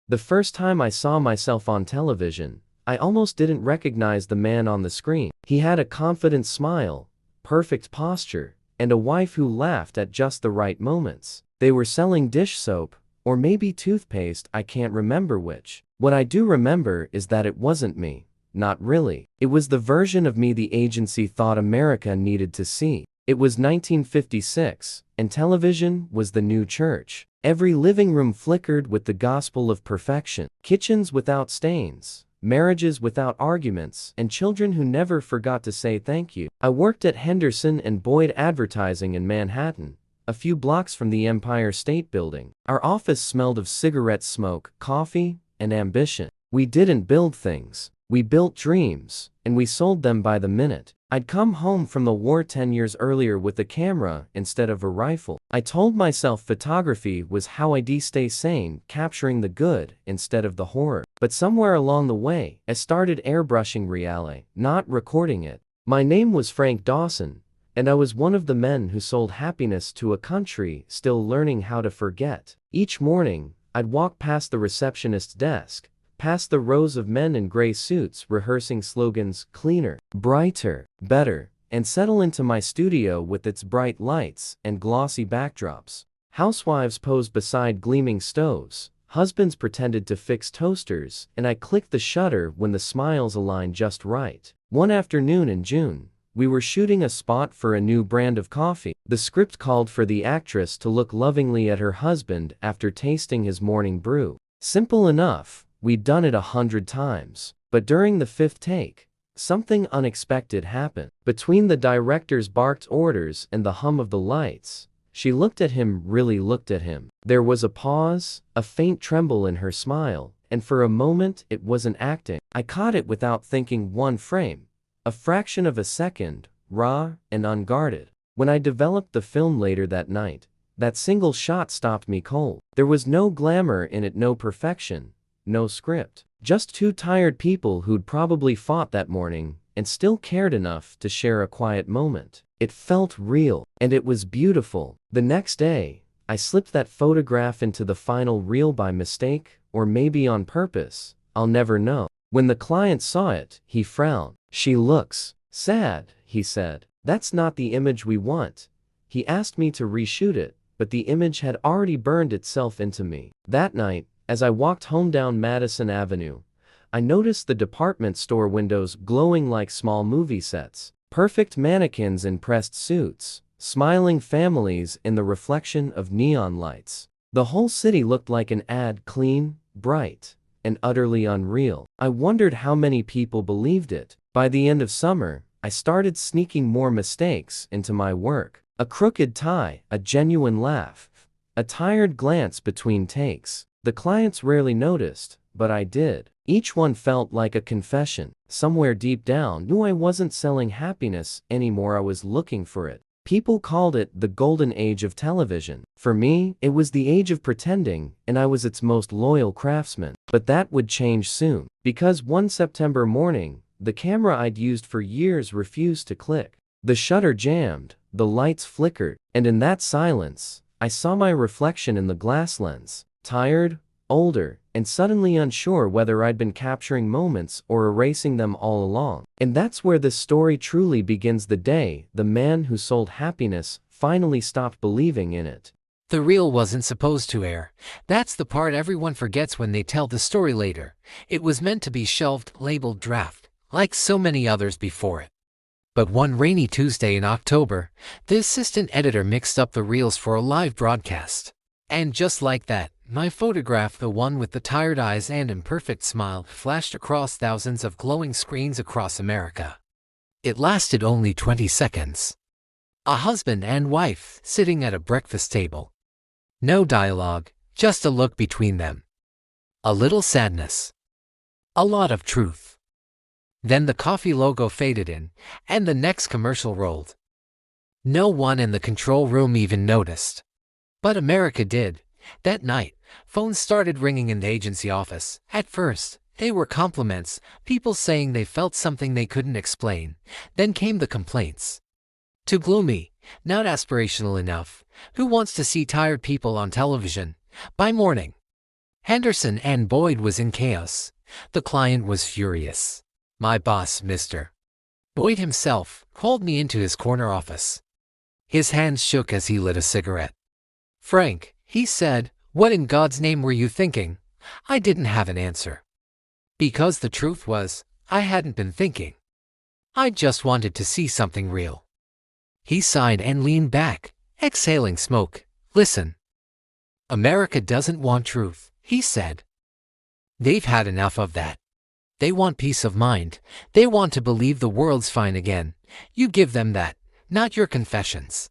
The first time I saw myself on television, I almost didn't recognize the man on the screen. He had a confident smile, perfect posture, and a wife who laughed at just the right moments. They were selling dish soap, or maybe toothpaste, I can't remember which. What I do remember is that it wasn't me. Not really. It was the version of me the agency thought America needed to see. It was 1956, and television was the new church. Every living room flickered with the gospel of perfection. Kitchens without stains, marriages without arguments, and children who never forgot to say thank you. I worked at Henderson and Boyd Advertising in Manhattan, a few blocks from the Empire State Building. Our office smelled of cigarette smoke, coffee, and ambition. We didn't build things. We built dreams, and we sold them by the minute. I'd come home from the war 10 years earlier with a camera instead of a rifle. I told myself photography was how I'd stay sane, capturing the good instead of the horror. But somewhere along the way, I started airbrushing reality, not recording it. My name was Frank Dawson, and I was one of the men who sold happiness to a country still learning how to forget. Each morning, I'd walk past the receptionist's desk, past the rows of men in gray suits rehearsing slogans, cleaner, brighter, better, and settle into my studio with its bright lights and glossy backdrops. Housewives posed beside gleaming stoves, husbands pretended to fix toasters, and I clicked the shutter when the smiles aligned just right. One afternoon in June, we were shooting a spot for a new brand of coffee. The script called for the actress to look lovingly at her husband after tasting his morning brew. Simple enough. We'd done it 100 times. But during the 5th take, something unexpected happened. Between the director's barked orders and the hum of the lights, she looked at him, really looked at him. There was a pause, a faint tremble in her smile, and for a moment it wasn't acting. I caught it without thinking. One frame, a fraction of a second, raw and unguarded. When I developed the film later that night, that single shot stopped me cold. There was no glamour in it, no perfection. No script. Just two tired people who'd probably fought that morning and still cared enough to share a quiet moment. It felt real, and it was beautiful. The next day, I slipped that photograph into the final reel by mistake, or maybe on purpose. I'll never know. When the client saw it, he frowned. "She looks sad," he said. "That's not the image we want." He asked me to reshoot it, but the image had already burned itself into me. That night, as I walked home down Madison Avenue, I noticed the department store windows glowing like small movie sets. Perfect mannequins in pressed suits, smiling families in the reflection of neon lights. The whole city looked like an ad, clean, bright, and utterly unreal. I wondered how many people believed it. By the end of summer, I started sneaking more mistakes into my work. A crooked tie, a genuine laugh, a tired glance between takes. The clients rarely noticed, but I did. Each one felt like a confession. Somewhere deep down, knew I wasn't selling happiness anymore. I was looking for it. People called it the golden age of television. For me, it was the age of pretending, and I was its most loyal craftsman. But that would change soon. Because one September morning, the camera I'd used for years refused to click. The shutter jammed, the lights flickered, and in that silence, I saw my reflection in the glass lens. Tired, older, and suddenly unsure whether I'd been capturing moments or erasing them all along. And that's where this story truly begins. The day the man who sold happiness finally stopped believing in it. The reel wasn't supposed to air. That's the part everyone forgets when they tell the story later. It was meant to be shelved, labeled draft, like so many others before it. But one rainy Tuesday in October, the assistant editor mixed up the reels for a live broadcast. And just like that, my photograph, the one with the tired eyes and imperfect smile, flashed across thousands of glowing screens across America. It lasted only 20 seconds. A husband and wife sitting at a breakfast table. No dialogue, just a look between them. A little sadness. A lot of truth. Then the coffee logo faded in, and the next commercial rolled. No one in the control room even noticed. But America did. That night, phones started ringing in the agency office. At first, they were compliments, people saying they felt something they couldn't explain. Then came the complaints. Too gloomy, not aspirational enough. Who wants to see tired people on television? By morning, Henderson and Boyd was in chaos. The client was furious. My boss, Mr. Boyd himself, called me into his corner office. His hands shook as he lit a cigarette. "Frank," he said, "what in God's name were you thinking?" I didn't have an answer. Because the truth was, I hadn't been thinking. I just wanted to see something real. He sighed and leaned back, exhaling smoke. "Listen. America doesn't want truth," he said. "They've had enough of that. They want peace of mind. They want to believe the world's fine again. You give them that, not your confessions."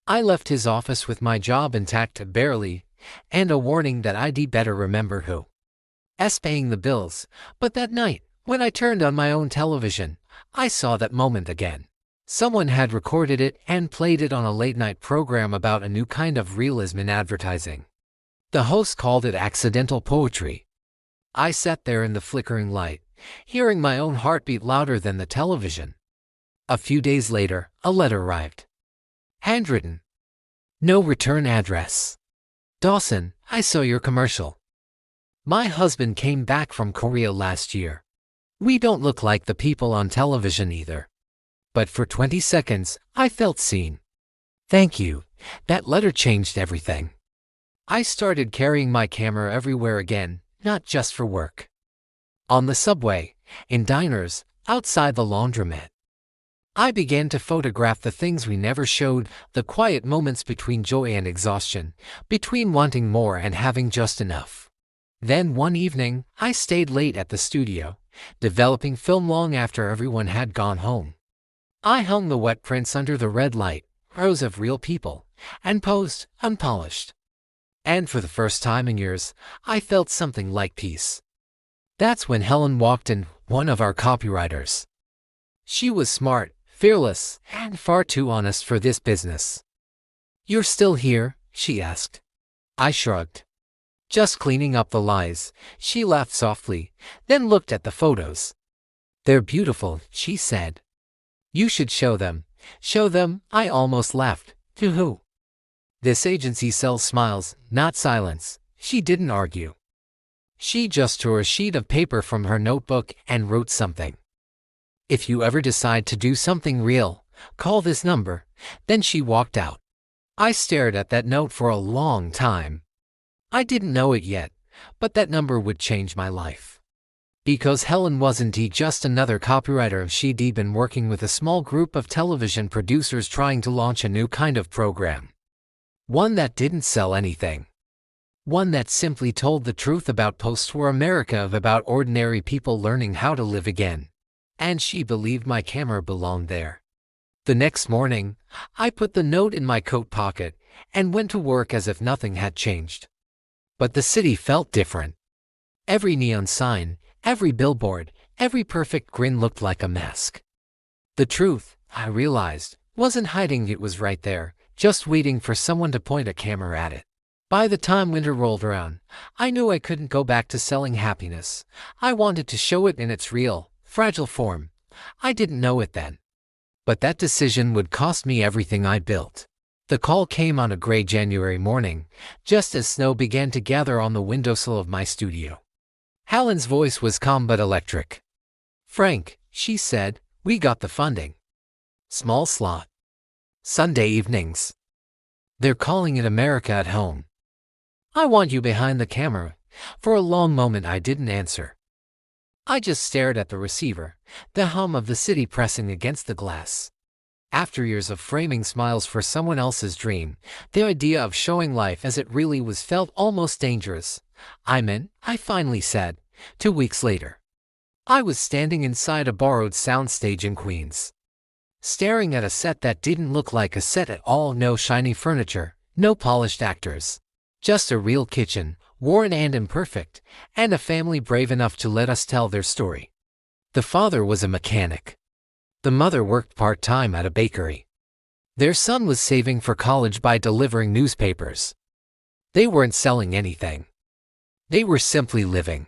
I left his office with my job intact barely, and a warning that I'd better remember who's paying the bills. But that night, when I turned on my own television, I saw that moment again. Someone had recorded it and played it on a late-night program about a new kind of realism in advertising. The host called it accidental poetry. I sat there in the flickering light, hearing my own heartbeat louder than the television. A few days later, a letter arrived. Handwritten. No return address. "Dawson, I saw your commercial. My husband came back from Korea last year. We don't look like the people on television either. But for 20 seconds, I felt seen. Thank you. That letter changed everything." I started carrying my camera everywhere again, not just for work. On the subway, in diners, outside the laundromat. I began to photograph the things we never showed, the quiet moments between joy and exhaustion, between wanting more and having just enough. Then one evening, I stayed late at the studio, developing film long after everyone had gone home. I hung the wet prints under the red light, rows of real people, and posed, unpolished. And for the first time in years, I felt something like peace. That's when Helen walked in, one of our copywriters. She was smart, fearless, and far too honest for this business. "You're still here?" she asked. I shrugged. "Just cleaning up the lies." She laughed softly, then looked at the photos. "They're beautiful," she said. "You should show them." "Show them?" I almost laughed. "To who?" "This agency sells smiles, not silence." She didn't argue. She just tore a sheet of paper from her notebook and wrote something. "If you ever decide to do something real, call this number." Then she walked out. I stared at that note for a long time. I didn't know it yet, but that number would change my life. Because Helen wasn't just another copywriter. She'd been working with a small group of television producers trying to launch a new kind of program. One that didn't sell anything. One that simply told the truth about post-war America, about ordinary people learning how to live again. And she believed my camera belonged there. The next morning, I put the note in my coat pocket and went to work as if nothing had changed. But the city felt different. Every neon sign, every billboard, every perfect grin looked like a mask. The truth, I realized, wasn't hiding. It was right there, just waiting for someone to point a camera at it. By the time winter rolled around, I knew I couldn't go back to selling happiness. I wanted to show it in its real, fragile form. I didn't know it then. But that decision would cost me everything I built. The call came on a gray January morning, just as snow began to gather on the windowsill of my studio. Helen's voice was calm but electric. "Frank," she said, "we got the funding. Small slot. Sunday evenings. They're calling it America at Home. I want you behind the camera." For a long moment I didn't answer. I just stared at the receiver, the hum of the city pressing against the glass. After years of framing smiles for someone else's dream, the idea of showing life as it really was felt almost dangerous. "I'm in," I finally said, 2 weeks later. I was standing inside a borrowed soundstage in Queens, staring at a set that didn't look like a set at all. No shiny furniture, no polished actors. Just a real kitchen, worn and imperfect, and a family brave enough to let us tell their story. The father was a mechanic. The mother worked part-time at a bakery. Their son was saving for college by delivering newspapers. They weren't selling anything. They were simply living.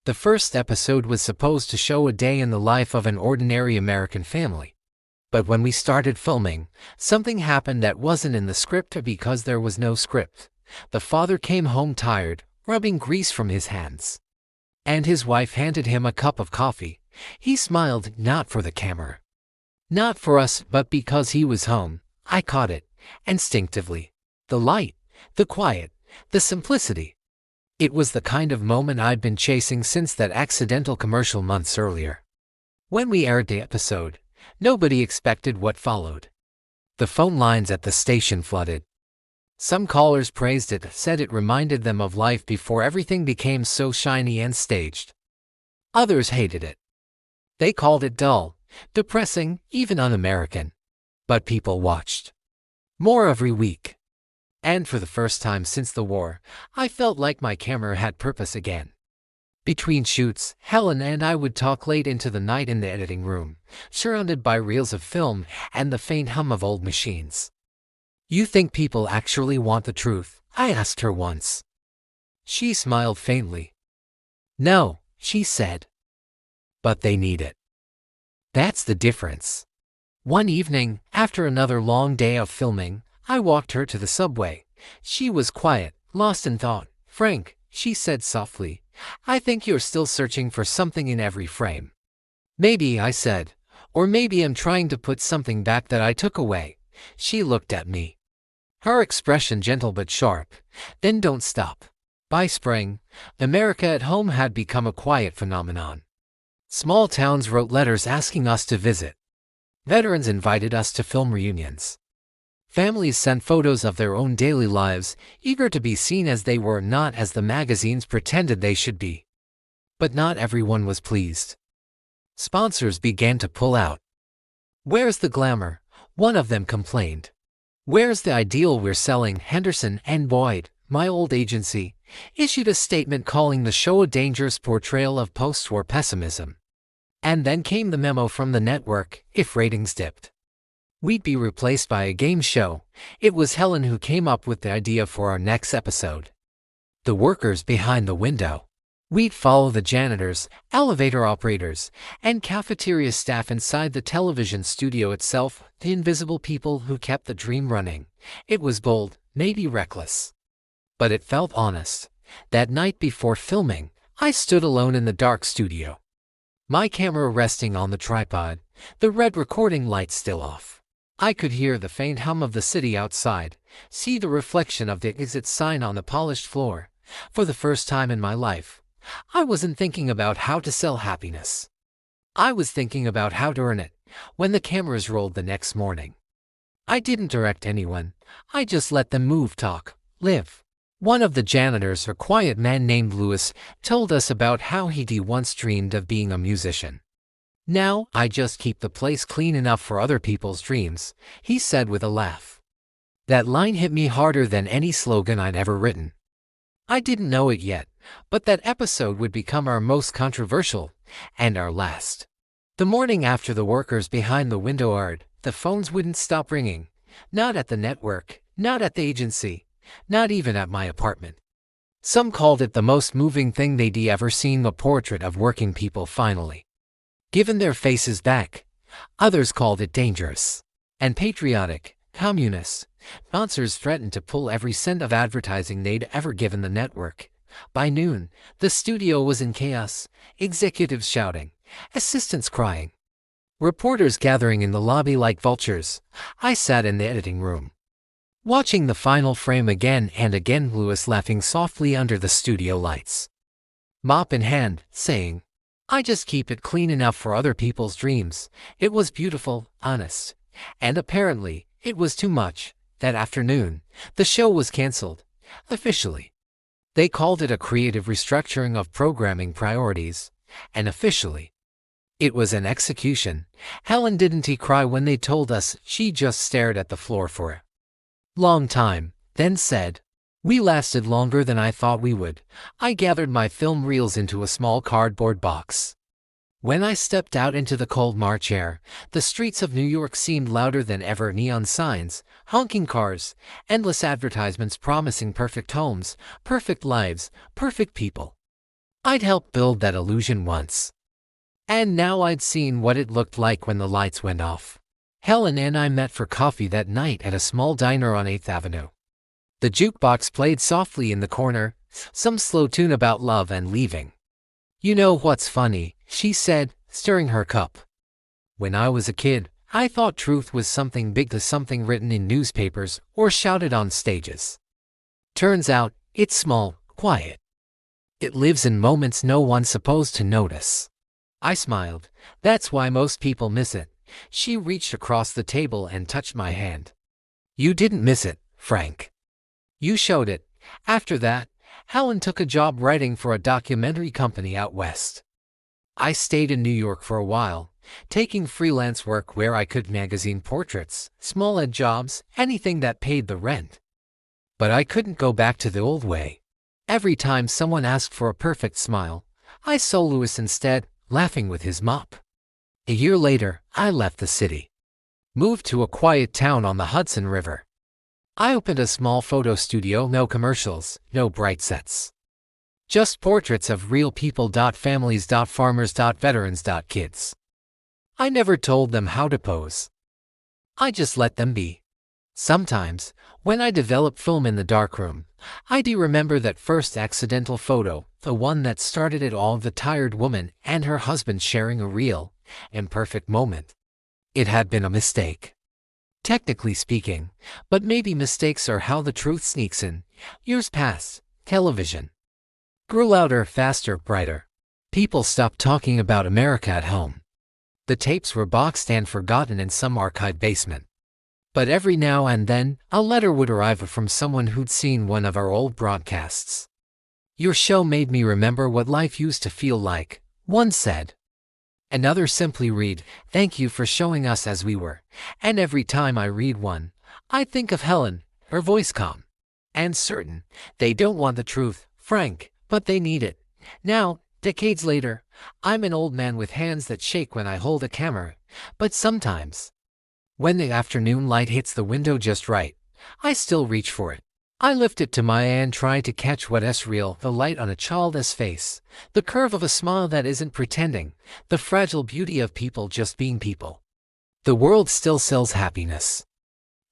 The first episode was supposed to show a day in the life of an ordinary American family. But when we started filming, something happened that wasn't in the script because there was no script. The father came home tired, rubbing grease from his hands. And his wife handed him a cup of coffee. He smiled, not for the camera. Not for us, but because he was home. I caught it, instinctively. The light, the quiet, the simplicity. It was the kind of moment I'd been chasing since that accidental commercial months earlier. When we aired the episode, nobody expected what followed. The phone lines at the station flooded. Some callers praised it, said it reminded them of life before everything became so shiny and staged. Others hated it. They called it dull, depressing, even un-American. But people watched. More every week. And for the first time since the war, I felt like my camera had purpose again. Between shoots, Helen and I would talk late into the night in the editing room, surrounded by reels of film and the faint hum of old machines. "You think people actually want the truth?" I asked her once. She smiled faintly. "No," she said. "But they need it." That's the difference. One evening, after another long day of filming, I walked her to the subway. She was quiet, lost in thought. "Frank," she said softly, "I think you're still searching for something in every frame." "Maybe," I said. "Or maybe I'm trying to put something back that I took away." She looked at me. Her expression gentle but sharp. "Then don't stop." By spring, America at home had become a quiet phenomenon. Small towns wrote letters asking us to visit. Veterans invited us to film reunions. Families sent photos of their own daily lives, eager to be seen as they were, not as the magazines pretended they should be. But not everyone was pleased. Sponsors began to pull out. "Where's the glamour?" one of them complained. "Where's the ideal we're selling?" Henderson and Boyd, my old agency, issued a statement calling the show a dangerous portrayal of post-war pessimism. And then came the memo from the network: if ratings dipped, we'd be replaced by a game show. It was Helen who came up with the idea for our next episode. The workers behind the window. We'd follow the janitors, elevator operators, and cafeteria staff inside the television studio itself, the invisible people who kept the dream running. It was bold, maybe reckless. But it felt honest. That night before filming, I stood alone in the dark studio. My camera resting on the tripod, the red recording light still off. I could hear the faint hum of the city outside, see the reflection of the exit sign on the polished floor. For the first time in my life, I wasn't thinking about how to sell happiness. I was thinking about how to earn it. When the cameras rolled the next morning, I didn't direct anyone. I just let them move, talk, live. One of the janitors, a quiet man named Lewis, told us about how he'd once dreamed of being a musician. "Now, I just keep the place clean enough for other people's dreams," he said with a laugh. That line hit me harder than any slogan I'd ever written. I didn't know it yet, but that episode would become our most controversial, and our last. The morning after the workers behind the window aired, the phones wouldn't stop ringing. Not at the network, not at the agency, not even at my apartment. Some called it the most moving thing they'd ever seen, a portrait of working people finally given their faces back. Others called it dangerous and patriotic, communist. Sponsors threatened to pull every cent of advertising they'd ever given the network. By noon, the studio was in chaos, executives shouting, assistants crying, reporters gathering in the lobby like vultures. I sat in the editing room, watching the final frame again and again, Lewis laughing softly under the studio lights, mop in hand, saying, "I just keep it clean enough for other people's dreams." It was beautiful, honest, and apparently, it was too much. That afternoon, the show was canceled, officially. They called it a creative restructuring of programming priorities, and officially, it was an execution. Helen didn't cry when they told us. She just stared at the floor for a long time, then said, "We lasted longer than I thought we would." I gathered my film reels into a small cardboard box. When I stepped out into the cold March air, the streets of New York seemed louder than ever. Neon signs, honking cars, endless advertisements promising perfect homes, perfect lives, perfect people. I'd helped build that illusion once. And now I'd seen what it looked like when the lights went off. Helen and I met for coffee that night at a small diner on 8th Avenue. The jukebox played softly in the corner, some slow tune about love and leaving. You know what's funny, she said, stirring her cup. When I was a kid, I thought truth was something big to something written in newspapers or shouted on stages. Turns out, it's small, quiet. It lives in moments no one's supposed to notice. I smiled. That's why most people miss it. She reached across the table and touched my hand. You didn't miss it, Frank. You showed it. After that, Helen took a job writing for a documentary company out west. I stayed in New York for a while, taking freelance work where I could, magazine portraits, small ed jobs, anything that paid the rent. But I couldn't go back to the old way. Every time someone asked for a perfect smile, I saw Louis instead, laughing with his mop. A year later, I left the city. Moved to a quiet town on the Hudson River. I opened a small photo studio, no commercials, no bright sets. Just portraits of real people. Families. Farmers. Veterans. Kids. I never told them how to pose. I just let them be. Sometimes, when I develop film in the darkroom, I do remember that first accidental photo, the one that started it all, the tired woman and her husband sharing a real, imperfect moment. It had been a mistake. Technically speaking, but maybe mistakes are how the truth sneaks in. Years passed. Television grew louder, faster, brighter. People stopped talking about America at home. The tapes were boxed and forgotten in some archive basement. But every now and then, a letter would arrive from someone who'd seen one of our old broadcasts. Your show made me remember what life used to feel like, one said. Another simply read, thank you for showing us as we were. And every time I read one, I think of Helen, her voice calm and certain. They don't want the truth, Frank, but they need it. Now, decades later, I'm an old man with hands that shake when I hold a camera, but sometimes, when the afternoon light hits the window just right, I still reach for it. I lift it to my eye and try to catch what's real, the light on a child's face, the curve of a smile that isn't pretending, the fragile beauty of people just being people. The world still sells happiness.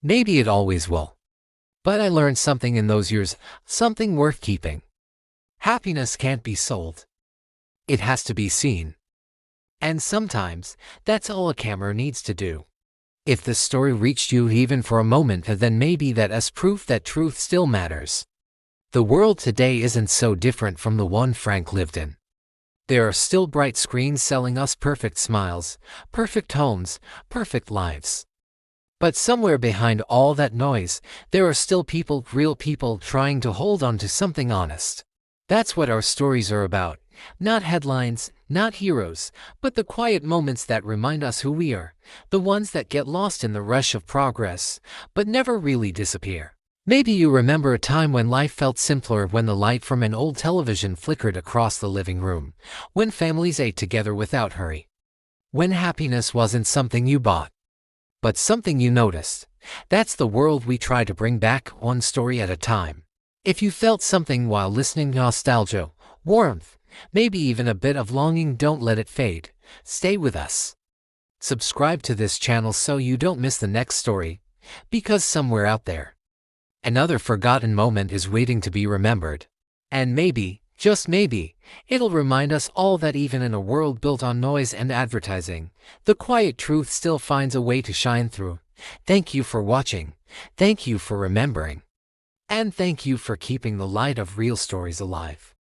Maybe it always will. But I learned something in those years, something worth keeping. Happiness can't be sold. It has to be seen. And sometimes, that's all a camera needs to do. If the story reached you even for a moment, then maybe that's proof that truth still matters. The world today isn't so different from the one Frank lived in. There are still bright screens selling us perfect smiles, perfect homes, perfect lives. But somewhere behind all that noise, there are still people, real people, trying to hold on to something honest. That's what our stories are about. Not headlines, not heroes, but the quiet moments that remind us who we are, the ones that get lost in the rush of progress, but never really disappear. Maybe you remember a time when life felt simpler, when the light from an old television flickered across the living room, when families ate together without hurry, when happiness wasn't something you bought, but something you noticed. That's the world we try to bring back, one story at a time. If you felt something while listening, nostalgia, warmth, maybe even a bit of longing, don't let it fade. Stay with us. Subscribe to this channel so you don't miss the next story, because somewhere out there, another forgotten moment is waiting to be remembered. And maybe, just maybe, it'll remind us all that even in a world built on noise and advertising, the quiet truth still finds a way to shine through. Thank you for watching. Thank you for remembering. And thank you for keeping the light of real stories alive.